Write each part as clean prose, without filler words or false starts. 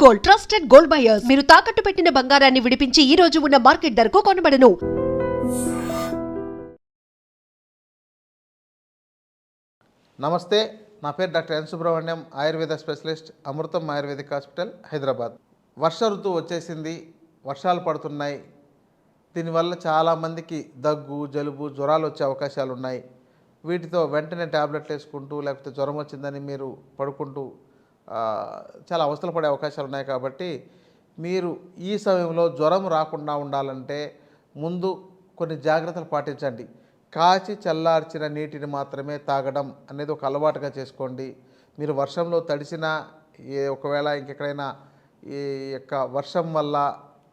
Gold, trusted gold buyers. మీరు తాకట్టు పెట్టిన బంగారాన్ని విడిపించి ఈ రోజు ఉన్న మార్కెట్ ధరకు కొనబడను. నమస్తే, నా పేరు doctor N Subrahmanyam, Ayurveda specialist, Amrutham Ayurvedic hospital, Hyderabad. వర్ష ఋతువు వచ్చేసింది, వర్షాలు పడుతున్నాయి. దీనివల్ల చాలామందికి దగ్గు, జలుబు, జ్వరాలు వచ్చే అవకాశాలు ఉన్నాయి. వీటితో వెంటనే ట్యాబ్లెట్లు వేసుకుంటూ లేకపోతే జ్వరం వచ్చిందని మీరు పడుకుంటూ చాలా అవస్థలు పడే అవకాశాలు ఉన్నాయి. కాబట్టి మీరు ఈ సమయంలో జ్వరం రాకుండా ఉండాలంటే ముందు కొన్ని జాగ్రత్తలు పాటించండి. కాచి చల్లార్చిన నీటిని మాత్రమే తాగడం అనేది ఒక అలవాటుగా చేసుకోండి. మీరు వర్షంలో తడిసినా ఒకవేళ ఇంకెక్కడైనా ఈ యొక్క వర్షం వల్ల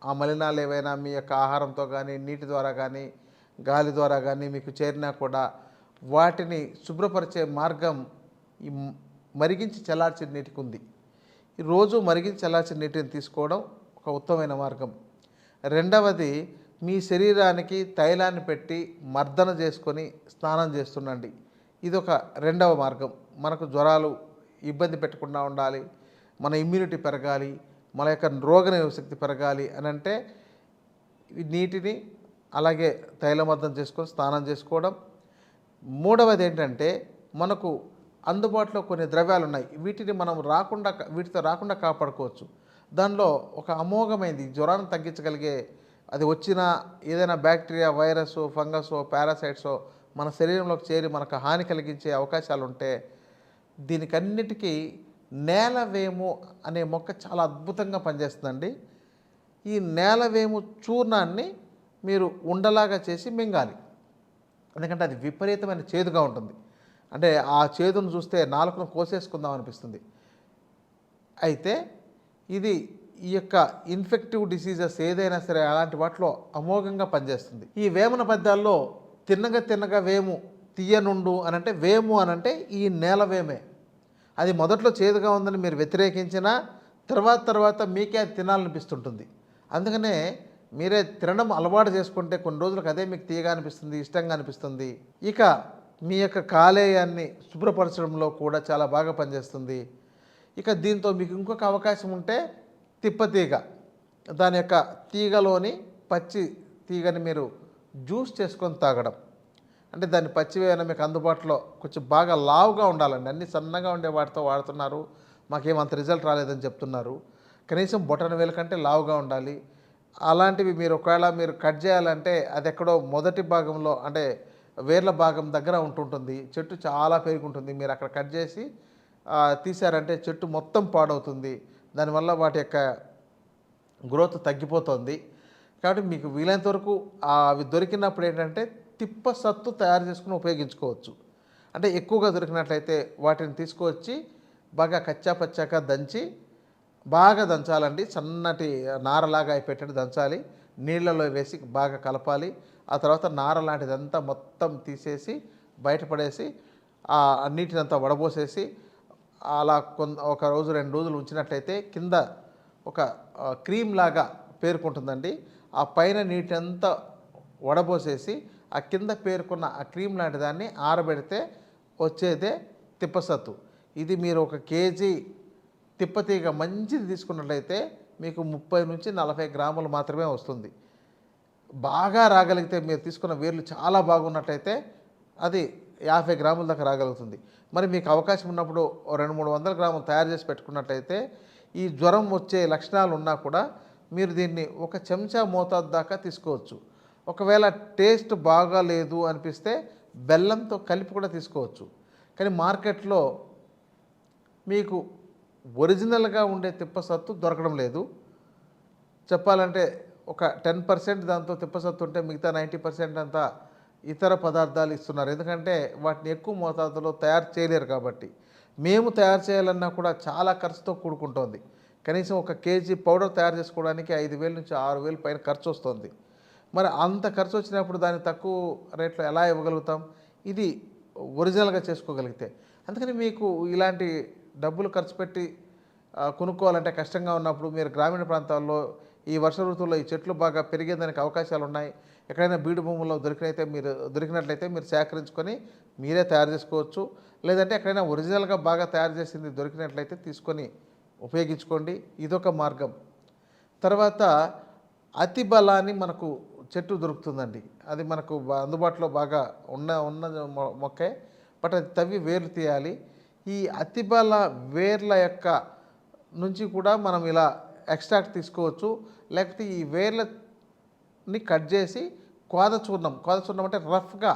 ఆ మలినాలు ఏవైనా మీ యొక్క ఆహారంతో కానీ, నీటి ద్వారా కానీ, గాలి ద్వారా కానీ మీకు చేరినా కూడా వాటిని శుభ్రపరిచే మార్గం ఈ మరిగించి చల్లార్చిన నీటికి ఉంది. రోజు మరిగించి చల్లార్చిన నీటిని తీసుకోవడం ఒక ఉత్తమమైన మార్గం. రెండవది, మీ శరీరానికి తైలాన్ని పెట్టి మర్దన చేసుకొని స్నానం చేస్తుండండి. ఇది ఒక రెండవ మార్గం. మనకు జ్వరాలు ఇబ్బంది పెట్టకుండా ఉండాలి, మన ఇమ్యూనిటీ పెరగాలి, మన యొక్క రోగనిరోధక శక్తి పెరగాలి అని అంటే నీటిని అలాగే తైలమర్దన చేసుకొని స్నానం చేసుకోవడం. మూడవది ఏంటంటే, మనకు అందుబాటులో కొన్ని ద్రవ్యాలు ఉన్నాయి, వీటితో రాకుండా కాపాడుకోవచ్చు. దానిలో ఒక అమోఘమైంది జ్వరాన్ని తగ్గించగలిగే, అది వచ్చిన ఏదైనా బ్యాక్టీరియా, వైరస్, ఫంగస్, పారాసైట్సో మన శరీరంలోకి చేరి మనకు హాని కలిగించే అవకాశాలు ఉంటే దీనికన్నిటికీ నేలవేము అనే మొక్క చాలా అద్భుతంగా పనిచేస్తుందండి. ఈ నేలవేము చూర్ణాన్ని మీరు ఉండలాగా చేసి మింగాలి. ఎందుకంటే అది విపరీతమైన చేదుగా ఉంటుంది. అంటే ఆ చేదును చూస్తే నాలుకను కోసేసుకుందాం అనిపిస్తుంది. అయితే ఇది ఈ యొక్క ఇన్ఫెక్టివ్ డిసీజెస్ ఏదైనా సరే అలాంటి వాటిలో అమోఘంగా పనిచేస్తుంది. ఈ వేమన పద్యాల్లో తిన్నగా వేము తీయనుండు అని అంటే, వేము అనంటే ఈ నేలవేమే. అది మొదట్లో చేదుగా ఉందని మీరు వ్యతిరేకించినా తర్వాత మీకే అది తినాలనిపిస్తుంటుంది. అందుకనే మీరే తినడం అలవాటు చేసుకుంటే కొన్ని రోజులకు అదే మీకు తీయగా అనిపిస్తుంది, ఇష్టంగా అనిపిస్తుంది. ఇక మీ యొక్క కాలేయాన్ని శుభ్రపరచడంలో కూడా చాలా బాగా పనిచేస్తుంది. ఇక దీంతో మీకు ఇంకొక అవకాశం ఉంటే తిప్పతీగ, దాని యొక్క తీగలోని పచ్చి తీగని మీరు జ్యూస్ చేసుకొని తాగడం. అంటే దాన్ని పచ్చివేమైనా మీకు అందుబాటులో కొంచెం బాగా లావుగా ఉండాలండి. అన్నీ సన్నగా ఉండే వాటితో వాడుతున్నారు, మాకేమంత రిజల్ట్ రాలేదని చెప్తున్నారు. కనీసం బొటన వేలు కంటే లావుగా ఉండాలి. అలాంటివి మీరు ఒకవేళ మీరు కట్ చేయాలంటే అది ఎక్కడో మొదటి భాగంలో అంటే వేర్ల భాగం దగ్గర ఉంటుంటుంది. చెట్టు చాలా పెరుగుంటుంది. మీరు అక్కడ కట్ చేసి తీశారంటే చెట్టు మొత్తం పాడవుతుంది. దానివల్ల వాటి యొక్క గ్రోత్ తగ్గిపోతుంది. కాబట్టి మీకు వీలైనంత వరకు అవి దొరికినప్పుడు ఏంటంటే తిప్ప సత్తు తయారు చేసుకుని ఉపయోగించుకోవచ్చు. అంటే ఎక్కువగా దొరికినట్లయితే వాటిని తీసుకువచ్చి బాగా కచ్చా పచ్చాక బాగా దంచాలండి. సన్నటి నారలాగా అయిపెట్టేట్టు దంచాలి. నీళ్ళలో వేసి బాగా కలపాలి. ఆ తర్వాత నార లాంటిదంతా మొత్తం తీసేసి బయటపడేసి ఆ నీటినంతా వడబోసేసి అలా ఒక రోజు 2 రోజులు ఉంచినట్లయితే కింద ఒక క్రీమ్ లాగా పేరుకుంటుందండి. ఆ పైన నీటినంతా వడబోసేసి ఆ కింద పేరుకున్న ఆ క్రీమ్ లాంటి దాన్ని ఆరబెడితే వచ్చేదే తిప్పసత్తు. ఇది మీరు 1 కేజీ తిప్పతీగ మంచిది తీసుకున్నట్లయితే మీకు 30 నుంచి 40 గ్రాములు మాత్రమే వస్తుంది. బాగా రాగలిగితే మీరు తీసుకున్న వేర్లు చాలా బాగున్నట్లయితే అది 50 గ్రాముల దాకా రాగలుగుతుంది. మరి మీకు అవకాశం ఉన్నప్పుడు 200-300 గ్రాములు తయారు చేసి పెట్టుకున్నట్లయితే ఈ జ్వరం వచ్చే లక్షణాలు ఉన్నా కూడా మీరు దీన్ని 1 చెంచా మోతాదు దాకా తీసుకోవచ్చు. ఒకవేళ టేస్ట్ బాగాలేదు అనిపిస్తే బెల్లంతో కలిపి కూడా తీసుకోవచ్చు. కానీ మార్కెట్లో మీకు ఒరిజినల్గా ఉండే తిప్పసత్తు దొరకడం లేదు. చెప్పాలంటే ఒక 10% దాంతో తిప్పసత్తు ఉంటే మిగతా 90% అంతా ఇతర పదార్థాలు ఇస్తున్నారు. ఎందుకంటే వాటిని ఎక్కువ మోతాదులో తయారు చేయలేరు కాబట్టి. మేము తయారు చేయాలన్నా కూడా చాలా ఖర్చుతో కూడుకుంటోంది. కనీసం 1 కేజీ పౌడర్ తయారు చేసుకోవడానికి 5,000 నుంచి 6,000 పైన ఖర్చు వస్తుంది. మరి అంత ఖర్చు వచ్చినప్పుడు దాన్ని తక్కువ రేట్లో ఎలా ఇవ్వగలుగుతాం? ఇది ఒరిజినల్గా చేసుకోగలిగితే. అందుకని మీకు ఇలాంటి డబ్బులు ఖర్చు పెట్టి కొనుక్కోవాలంటే కష్టంగా ఉన్నప్పుడు మీరు గ్రామీణ ప్రాంతాల్లో ఈ వర్ష ఋతువులో ఈ చెట్లు బాగా పెరిగేదానికి అవకాశాలు ఉన్నాయి. ఎక్కడైనా బీడు భూముల్లో దొరికినట్లయితే మీరు సేకరించుకొని మీరే తయారు చేసుకోవచ్చు. లేదంటే ఎక్కడైనా ఒరిజినల్గా బాగా తయారు చేసింది దొరికినట్లయితే తీసుకొని ఉపయోగించుకోండి. ఇదొక మార్గం. తర్వాత అతి బలాన్ని మనకు చెట్టు దొరుకుతుందండి. అది మనకు అందుబాటులో బాగా ఉన్న మొక్కే. బట్ అది తవ్వి వేర్లు తీయాలి. ఈ అతి బల వేర్ల యొక్క నుంచి కూడా మనం ఇలా ఎక్స్ట్రాక్ట్ తీసుకోవచ్చు. లేకపోతే ఈ వేర్లని కట్ చేసి కోద చూర్ణం అంటే రఫ్గా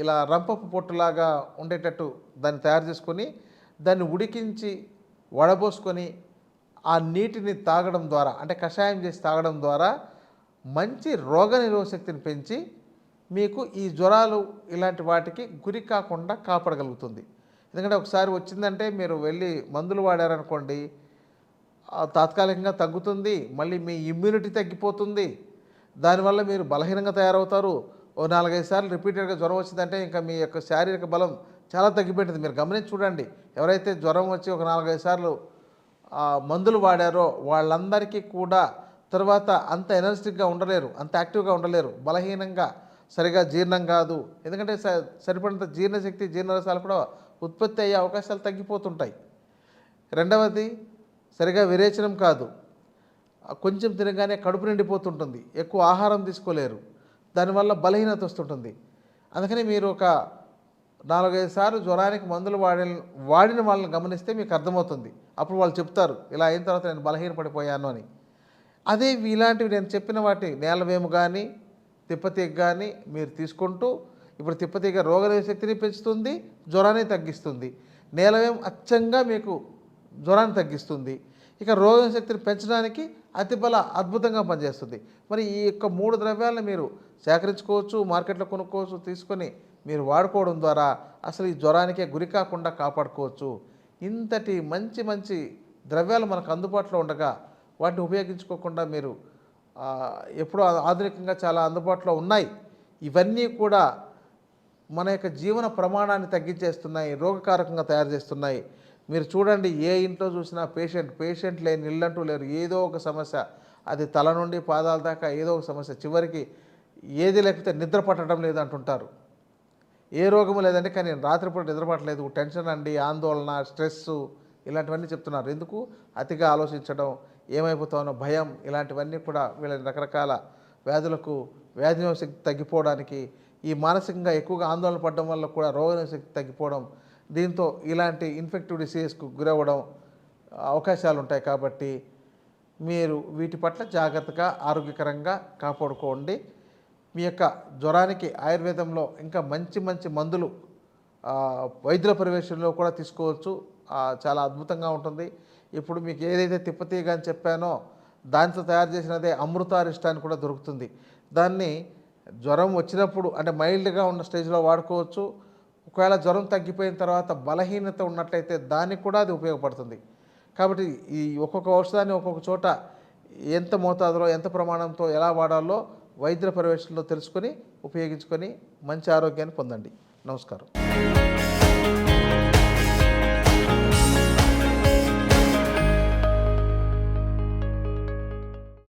ఇలా రంపపు పొట్టులాగా ఉండేటట్టు దాన్ని తయారు చేసుకొని దాన్ని ఉడికించి వడబోసుకొని ఆ నీటిని తాగడం ద్వారా, అంటే కషాయం చేసి తాగడం ద్వారా మంచి రోగనిరోధక శక్తిని పెంచి మీకు ఈ జ్వరాలు ఇలాంటి వాటికి గురి కాకుండా కాపాడగలుగుతుంది. ఎందుకంటే ఒకసారి వచ్చిందంటే మీరు వెళ్ళి మందులు వాడారనుకోండి, తాత్కాలికంగా తగ్గుతుంది, మళ్ళీ మీ ఇమ్యూనిటీ తగ్గిపోతుంది, దానివల్ల మీరు బలహీనంగా తయారవుతారు. ఓ 4-5 సార్లు రిపీటెడ్గా జ్వరం వచ్చిందంటే ఇంకా మీ యొక్క శారీరక బలం చాలా తగ్గిపోయింది. మీరు గమనించి చూడండి, ఎవరైతే జ్వరం వచ్చి ఒక 4-5 సార్లు మందులు వాడారో వాళ్ళందరికీ కూడా తర్వాత అంత ఎనర్జెటిక్గా ఉండలేరు, అంత యాక్టివ్గా ఉండలేరు, బలహీనంగా, సరిగా జీర్ణం కాదు. ఎందుకంటే సరిపడినంత జీర్ణశక్తి, జీర్ణరసాలు కూడా ఉత్పత్తి అయ్యే అవకాశాలు తగ్గిపోతుంటాయి. రెండవది, సరిగా విరేచనం కాదు, కొంచెం తినగానే కడుపు నిండిపోతుంటుంది, ఎక్కువ ఆహారం తీసుకోలేరు, దానివల్ల బలహీనత వస్తుంటుంది. అందుకని మీరు ఒక 4-5 సార్లు జ్వరానికి మందులు వాడిన వాళ్ళని గమనిస్తే మీకు అర్థమవుతుంది. అప్పుడు వాళ్ళు చెప్తారు, ఇలా అయిన తర్వాత నేను బలహీనపడిపోయాను అని. అదే ఇలాంటివి నేను చెప్పిన వాటి నేలవేము కానీ తిప్పతీగ కానీ మీరు తీసుకుంటూ, ఇప్పుడు తిప్పతీగ రోగనిరోధక శక్తిని పెంచుతుంది, జ్వరాన్ని తగ్గిస్తుంది. నేలవేము అచ్చంగా మీకు జ్వరాన్ని తగ్గిస్తుంది. ఇక రోగనిరోధక శక్తిని పెంచడానికి అతిబల అద్భుతంగా పనిచేస్తుంది. మరి ఈ యొక్క 3 ద్రవ్యాలను మీరు సేకరించుకోవచ్చు, మార్కెట్లో కొనుక్కోవచ్చు, తీసుకొని మీరు వాడుకోవడం ద్వారా అసలు ఈ జ్వరానికే గురి కాకుండా కాపాడుకోవచ్చు. ఇంతటి మంచి మంచి ద్రవ్యాలు మనకు అందుబాటులో ఉండగా వాటిని ఉపయోగించుకోకుండా మీరు ఎప్పుడో ఆధునికంగా చాలా అందుబాటులో ఉన్నాయి. ఇవన్నీ కూడా మన యొక్క జీవన ప్రమాణాన్ని తగ్గించేస్తున్నాయి, రోగకారకంగా తయారు చేస్తున్నాయి. మీరు చూడండి, ఏ ఇంట్లో చూసినా పేషెంట్ లేని ఇల్లంటూ లేరు. ఏదో ఒక సమస్య, అది తల నుండి పాదాల దాకా ఏదో ఒక సమస్య. చివరికి ఏది లేకపోతే నిద్ర పట్టడం లేదు అంటుంటారు. ఏ రోగము లేదండి, కానీ రాత్రిపూట నిద్ర పట్టలేదు, టెన్షన్ అండి, ఆందోళన, స్ట్రెస్సు, ఇలాంటివన్నీ చెప్తున్నారు. ఎందుకు? అతిగా ఆలోచించడం, ఏమైపోతామో భయం, ఇలాంటివన్నీ కూడా వీళ్ళని రకరకాల వ్యాధినిరోధక శక్తి తగ్గిపోవడానికి, ఈ మానసికంగా ఎక్కువగా ఆందోళన పడడం వల్ల కూడా రోగనిరోధక శక్తి తగ్గిపోవడం, దీంతో ఇలాంటి ఇన్ఫెక్టివ్ డిసీజెస్కు గురవ్వడం అవకాశాలు ఉంటాయి. కాబట్టి మీరు వీటి పట్ల జాగ్రత్తగా ఆరోగ్యకరంగా కాపాడుకోండి. మీ యొక్క జ్వరానికి ఆయుర్వేదంలో ఇంకా మంచి మంచి మందులు వైద్యుల పర్యవేక్షణలో కూడా తీసుకోవచ్చు. చాలా అద్భుతంగా ఉంటుంది. ఇప్పుడు మీకు ఏదైతే తిప్పతీగ అని చెప్పానో దాంతో తయారు చేసినదే అమృతారిష్ట అని కూడా దొరుకుతుంది. దాన్ని జ్వరం వచ్చినప్పుడు, అంటే మైల్డ్గా ఉన్న స్టేజ్లో వాడుకోవచ్చు. ఒకవేళ జ్వరం తగ్గిపోయిన తర్వాత బలహీనత ఉన్నట్లయితే దానికి కూడా అది ఉపయోగపడుతుంది. కాబట్టి ఈ ఒక్కొక్క ఔషధాన్ని ఒక్కొక్క చోట ఎంత మోతాదులో, ఎంత ప్రమాణంతో ఎలా వాడాలో వైద్యుల పర్యవేక్షణలో తెలుసుకొని ఉపయోగించుకొని మంచి ఆరోగ్యాన్ని పొందండి. నమస్కారం.